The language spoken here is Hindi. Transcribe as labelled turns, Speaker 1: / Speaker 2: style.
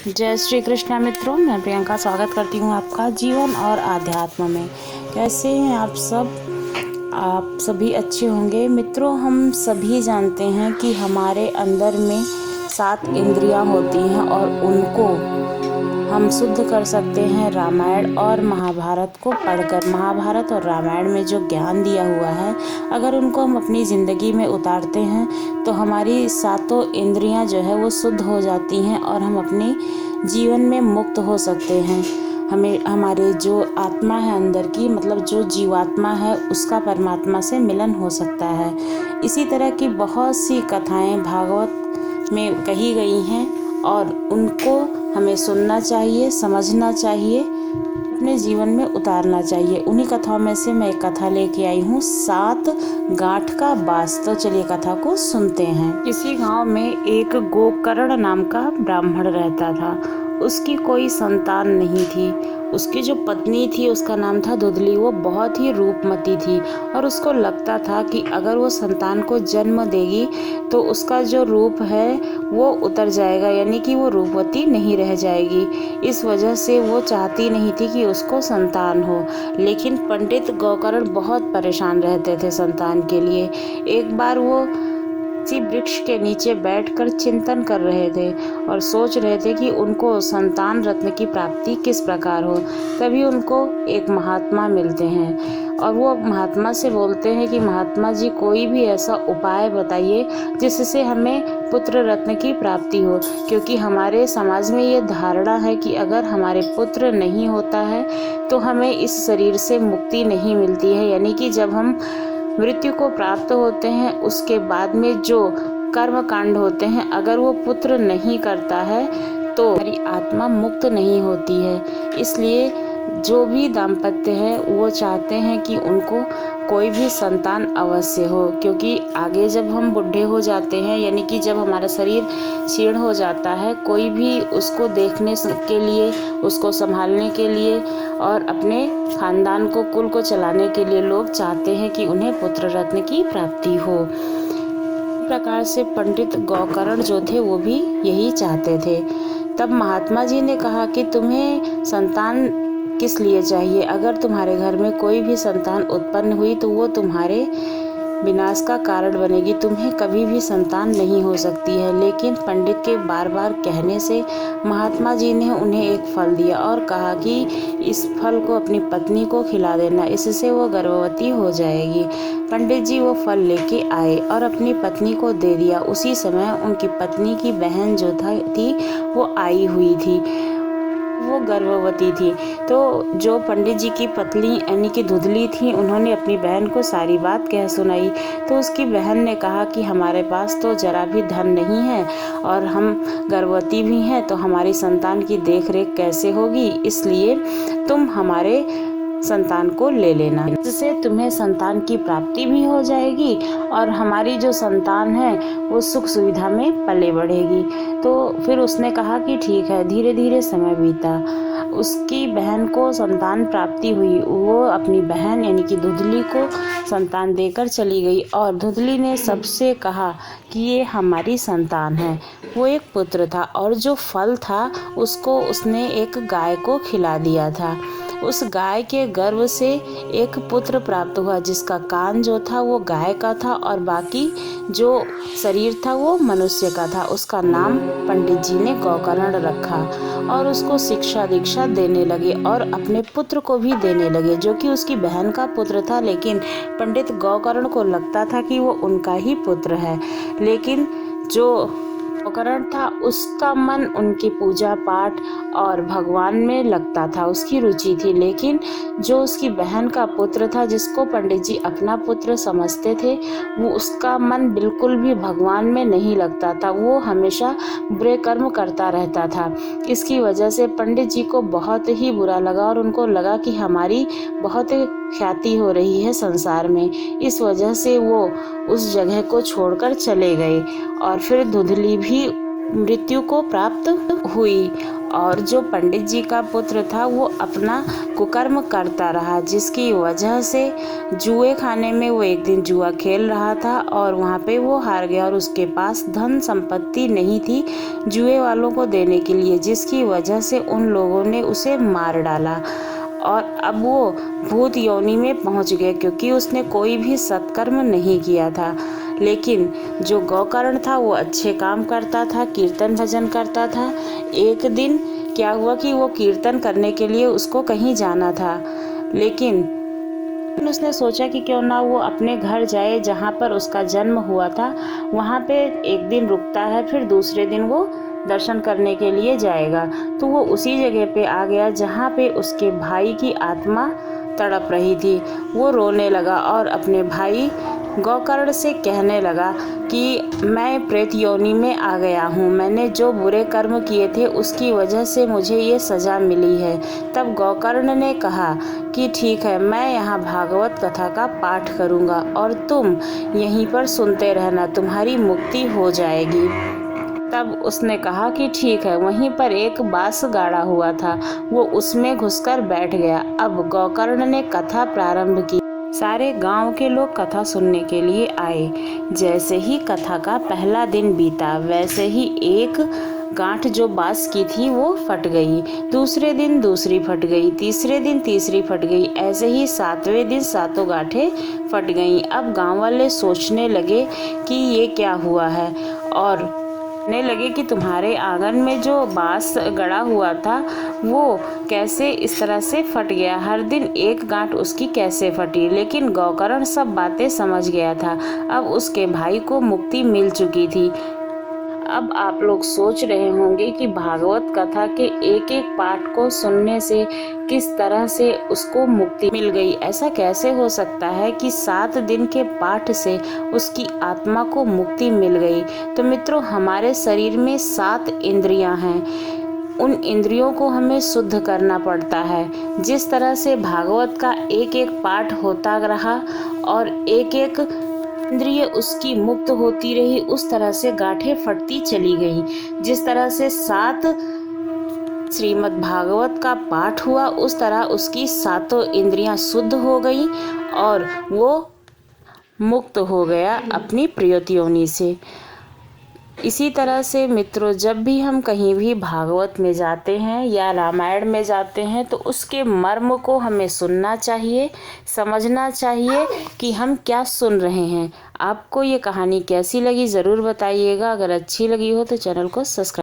Speaker 1: जय श्री कृष्णा मित्रों, मैं प्रियंका स्वागत करती हूँ आपका जीवन और आध्यात्म में। कैसे हैं आप सब? आप सभी अच्छे होंगे। मित्रों, हम सभी जानते हैं कि हमारे अंदर में 7 इंद्रियां होती हैं और उनको हम शुद्ध कर सकते हैं रामायण और महाभारत को पढ़कर। महाभारत और रामायण में जो ज्ञान दिया हुआ है, अगर उनको हम अपनी ज़िंदगी में उतारते हैं तो हमारी 7 इंद्रियां जो है वो शुद्ध हो जाती हैं और हम अपने जीवन में मुक्त हो सकते हैं। हमें हमारे जो आत्मा है अंदर की, मतलब जो जीवात्मा है, उसका परमात्मा से मिलन हो सकता है। इसी तरह की बहुत सी कथाएं भागवत में कही गई हैं और उनको हमें सुनना चाहिए, समझना चाहिए, अपने जीवन में उतारना चाहिए। उन्हीं कथाओं में से मैं एक कथा लेके आई हूँ, 7 गांठ का बास। तो चलिए कथा को सुनते हैं। किसी गांव में एक गोकर्ण नाम का ब्राह्मण रहता था। उसकी कोई संतान नहीं थी। उसकी जो पत्नी थी उसका नाम था दुधली। वो बहुत ही रूपमती थी और उसको लगता था कि अगर वो संतान को जन्म देगी तो उसका जो रूप है वो उतर जाएगा, यानी कि वो रूपवती नहीं रह जाएगी। इस वजह से वो चाहती नहीं थी कि उसको संतान हो। लेकिन पंडित गोकर्ण बहुत परेशान रहते थे संतान के लिए। एक बार वो किसी वृक्ष के नीचे बैठकर चिंतन कर रहे थे और सोच रहे थे कि उनको संतान रत्न की प्राप्ति किस प्रकार हो। तभी उनको एक महात्मा मिलते हैं और वो महात्मा से बोलते हैं कि महात्मा जी, कोई भी ऐसा उपाय बताइए जिससे हमें पुत्र रत्न की प्राप्ति हो। क्योंकि हमारे समाज में ये धारणा है कि अगर हमारे पुत्र नहीं होता है तो हमें इस शरीर से मुक्ति नहीं मिलती है। यानी कि जब हम मृत्यु को प्राप्त होते हैं उसके बाद में जो कर्म कांड होते हैं, अगर वो पुत्र नहीं करता है तो हमारी आत्मा मुक्त नहीं होती है। इसलिए जो भी दाम्पत्य है वो चाहते हैं कि उनको कोई भी संतान अवश्य हो। क्योंकि आगे जब हम बूढ़े हो जाते हैं, यानी कि जब हमारा शरीर क्षीण हो जाता है, कोई भी उसको देखने के लिए, उसको संभालने के लिए और अपने खानदान को, कुल को चलाने के लिए लोग चाहते हैं कि उन्हें पुत्र रत्न की प्राप्ति हो। इस प्रकार से पंडित गोकर्ण जो थे वो भी यही चाहते थे। तब महात्मा जी ने कहा कि तुम्हें संतान किस लिए चाहिए? अगर तुम्हारे घर में कोई भी संतान उत्पन्न हुई तो वो तुम्हारे विनाश का कारण बनेगी, तुम्हें कभी भी संतान नहीं हो सकती है। लेकिन पंडित के बार बार कहने से महात्मा जी ने उन्हें एक फल दिया और कहा कि इस फल को अपनी पत्नी को खिला देना, इससे वो गर्भवती हो जाएगी। पंडित जी वो फल लेके आए और अपनी पत्नी को दे दिया। उसी समय उनकी पत्नी की बहन जो थी वो आई हुई थी, वो गर्भवती थी। तो जो पंडित जी की पत्नी यानी कि धुधली थी, उन्होंने अपनी बहन को सारी बात कह सुनाई। तो उसकी बहन ने कहा कि हमारे पास तो जरा भी धन नहीं है और हम गर्भवती भी हैं, तो हमारी संतान की देखरेख कैसे होगी? इसलिए तुम हमारे संतान को ले लेना, जिससे तुम्हें संतान की प्राप्ति भी हो जाएगी और हमारी जो संतान है वो सुख सुविधा में पले बढ़ेगी। तो फिर उसने कहा कि ठीक है। धीरे धीरे समय बीता, उसकी बहन को संतान प्राप्ति हुई। वो अपनी बहन यानी कि धुधली को संतान देकर चली गई और धुधली ने सबसे कहा कि ये हमारी संतान है। वो एक पुत्र था और जो फल था उसको उसने एक गाय को खिला दिया था। उस गाय के गर्भ से एक पुत्र प्राप्त हुआ, जिसका कान जो था वो गाय का था और बाकी जो शरीर था वो मनुष्य का था। उसका नाम पंडित जी ने गोकर्ण रखा और उसको शिक्षा दीक्षा देने लगे और अपने पुत्र को भी देने लगे, जो कि उसकी बहन का पुत्र था। लेकिन पंडित गोकर्ण को लगता था कि वो उनका ही पुत्र है। लेकिन जो गोकर्ण था उसका मन उनकी पूजा पाठ और भगवान में लगता था, उसकी रुचि थी। लेकिन जो उसकी बहन का पुत्र था, जिसको पंडित जी अपना पुत्र समझते थे, वो उसका मन बिल्कुल भी भगवान में नहीं लगता था। वो हमेशा बुरे कर्म करता रहता था। इसकी वजह से पंडित जी को बहुत ही बुरा लगा और उनको लगा कि हमारी बहुत ख्याति हो रही है संसार में। इस वजह से वो उस जगह को छोड़कर चले गए और फिर धुधली भी मृत्यु को प्राप्त हुई और जो पंडित जी का पुत्र था वो अपना कुकर्म करता रहा, जिसकी वजह से जुए खाने में वो एक दिन जुआ खेल रहा था और वहाँ पे वो हार गया और उसके पास धन संपत्ति नहीं थी जुए वालों को देने के लिए, जिसकी वजह से उन लोगों ने उसे मार डाला। और अब वो भूत योनि में पहुंच गया क्योंकि उसने कोई भी सत्कर्म नहीं किया था। लेकिन जो गौकर्ण था वो अच्छे काम करता था, कीर्तन भजन करता था। एक दिन क्या हुआ कि वो कीर्तन करने के लिए उसको कहीं जाना था, लेकिन उसने सोचा कि क्यों ना वो अपने घर जाए जहाँ पर उसका जन्म हुआ था। वहाँ पे एक दिन रुकता है, फिर दूसरे दिन वो दर्शन करने के लिए जाएगा। तो वो उसी जगह पे आ गया जहाँ पे उसके भाई की आत्मा तड़प रही थी। वो रोने लगा और अपने भाई गौकर्ण से कहने लगा कि मैं प्रेत योनि में आ गया हूँ, मैंने जो बुरे कर्म किए थे उसकी वजह से मुझे ये सज़ा मिली है। तब गौकर्ण ने कहा कि ठीक है, मैं यहाँ भागवत कथा का पाठ करूँगा और तुम यहीं पर सुनते रहना, तुम्हारी मुक्ति हो जाएगी। तब उसने कहा कि ठीक है। वहीं पर एक बांस गाड़ा हुआ था, वो उसमें घुसकर बैठ गया। अब गौकर्ण ने कथा प्रारंभ की। सारे गांव के लोग कथा सुनने के लिए आए। जैसे ही कथा का पहला दिन बीता, वैसे ही एक गांठ जो बांस की थी वो फट गई। दूसरे दिन दूसरी फट गई, तीसरे दिन तीसरी फट गई, ऐसे ही 7वें दिन सातों गांठें फट गईं। अब गांव वाले सोचने लगे कि ये क्या हुआ है और कहने लगे कि तुम्हारे आंगन में जो बांस गड़ा हुआ था वो कैसे इस तरह से फट गया, हर दिन एक गांठ उसकी कैसे फटी। लेकिन गौकर्ण सब बातें समझ गया था, अब उसके भाई को मुक्ति मिल चुकी थी। अब आप लोग सोच रहे होंगे कि भागवत कथा के एक एक पाठ को सुनने से किस तरह से उसको मुक्ति मिल गई। ऐसा कैसे हो सकता है कि 7 दिन के पाठ से उसकी आत्मा को मुक्ति मिल गई। तो मित्रों, हमारे शरीर में 7 इंद्रियां हैं, उन इंद्रियों को हमें शुद्ध करना पड़ता है। जिस तरह से भागवत का एक एक पाठ होता रहा और एक एक इंद्रिय उसकी मुक्त होती रही, उस तरह से गांठें फटती चली गई। जिस तरह से 7 श्रीमद् भागवत का पाठ हुआ, उस तरह उसकी 7 इंद्रियां शुद्ध हो गई और वो मुक्त हो गया अपनी प्रेत योनि से। इसी तरह से मित्रों, जब भी हम कहीं भी भागवत में जाते हैं या रामायण में जाते हैं तो उसके मर्म को हमें सुनना चाहिए, समझना चाहिए कि हम क्या सुन रहे हैं। आपको ये कहानी कैसी लगी ज़रूर बताइएगा। अगर अच्छी लगी हो तो चैनल को सब्सक्राइब